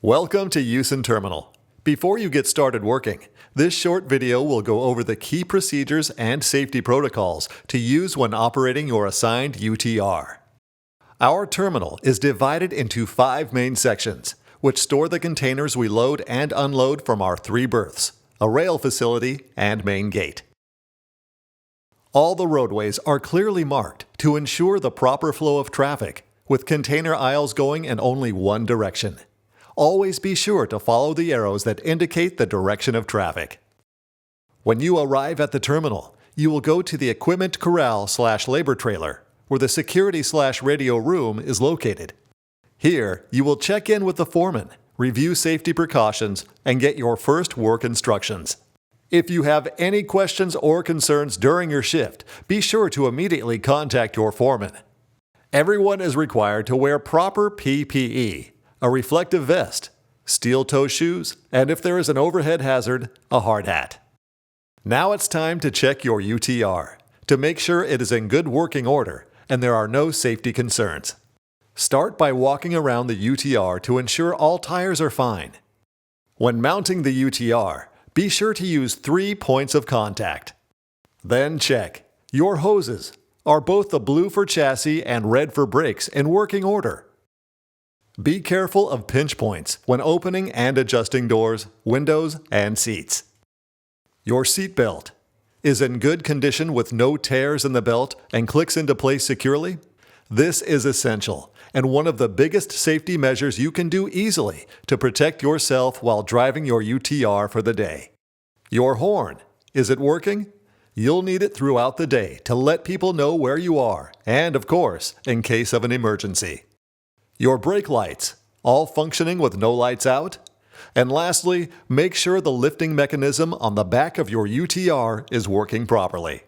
Welcome to Yusen Terminal. Before you get started working, this short video will go over the key procedures and safety protocols to use when operating your assigned UTR. Our terminal is divided into 5 main sections, which store the containers we load and unload from our 3 berths, a rail facility, and main gate. All the roadways are clearly marked to ensure the proper flow of traffic, with container aisles going in only one direction. Always be sure to follow the arrows that indicate the direction of traffic. When you arrive at the terminal, you will go to the equipment corral/labor trailer, where the security/radio room is located. Here, you will check in with the foreman, review safety precautions, and get your first work instructions. If you have any questions or concerns during your shift, be sure to immediately contact your foreman. Everyone is required to wear proper PPE, a reflective vest, steel-toe shoes, and if there is an overhead hazard, a hard hat. Now it's time to check your UTR to make sure it is in good working order and there are no safety concerns. Start by walking around the UTR to ensure all tires are fine. When mounting the UTR, be sure to use 3 points of contact. Then check. Your hoses are both the blue for chassis and red for brakes in working order. Be careful of pinch points when opening and adjusting doors, windows, and seats. Your seatbelt is in good condition with no tears in the belt and clicks into place securely. This is essential and one of the biggest safety measures you can do easily to protect yourself while driving your UTR for the day. Your horn, is it working? You'll need it throughout the day to let people know where you are and, of course, in case of an emergency. Your brake lights, all functioning with no lights out? And lastly, make sure the lifting mechanism on the back of your UTR is working properly.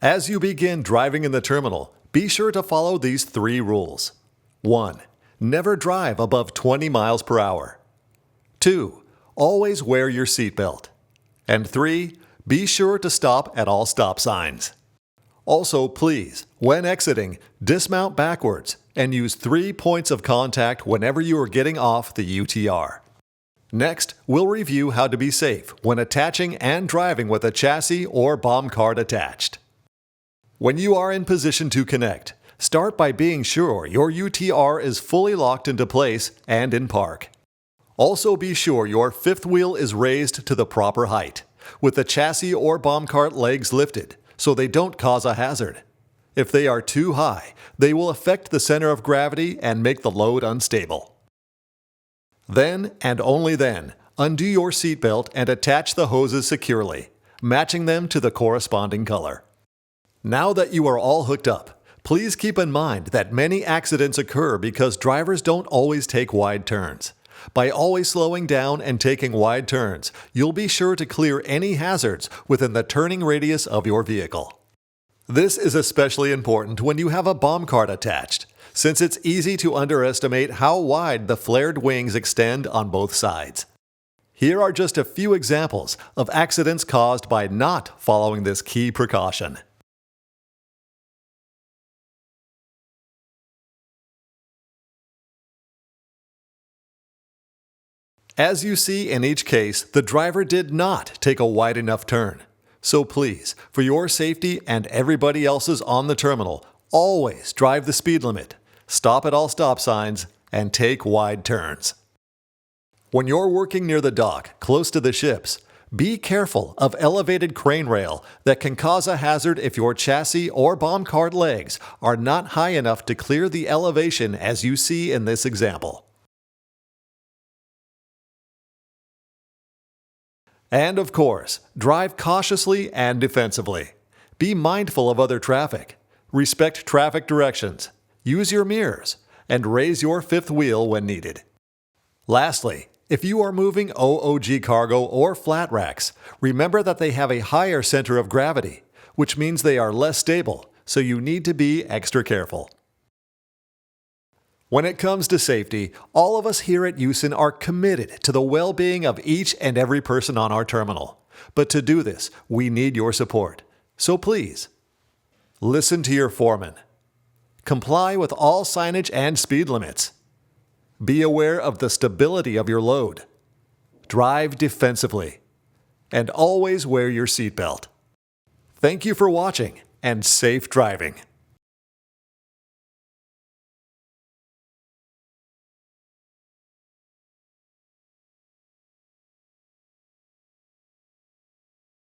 As you begin driving in the terminal, be sure to follow these 3 rules. 1. Never drive above 20 miles per hour. 2. Always wear your seatbelt. And 3. Be sure to stop at all stop signs. Also, please, when exiting, dismount backwards and use 3 points of contact whenever you are getting off the UTR. Next, we'll review how to be safe when attaching and driving with a chassis or bomb cart attached. When you are in position to connect, start by being sure your UTR is fully locked into place and in park. Also be sure your 5th wheel is raised to the proper height, with the chassis or bomb cart legs lifted, so they don't cause a hazard. If they are too high, they will affect the center of gravity and make the load unstable. Then, and only then, undo your seatbelt and attach the hoses securely, matching them to the corresponding color. Now that you are all hooked up, please keep in mind that many accidents occur because drivers don't always take wide turns. By always slowing down and taking wide turns, you'll be sure to clear any hazards within the turning radius of your vehicle. This is especially important when you have a bomb cart attached, since it's easy to underestimate how wide the flared wings extend on both sides. Here are just a few examples of accidents caused by not following this key precaution. As you see in each case, the driver did not take a wide enough turn. So please, for your safety and everybody else's on the terminal, always drive the speed limit, stop at all stop signs, and take wide turns. When you're working near the dock, close to the ships, be careful of elevated crane rail that can cause a hazard if your chassis or bomb cart legs are not high enough to clear the elevation as you see in this example. And of course, drive cautiously and defensively. Be mindful of other traffic. Respect traffic directions. Use your mirrors. And raise your 5th wheel when needed. Lastly, if you are moving OOG cargo or flat racks, remember that they have a higher center of gravity, which means they are less stable, so you need to be extra careful. When it comes to safety, all of us here at Yusen are committed to the well-being of each and every person on our terminal. But to do this, we need your support. So please, listen to your foreman. Comply with all signage and speed limits. Be aware of the stability of your load. Drive defensively. And always wear your seatbelt. Thank you for watching, and safe driving.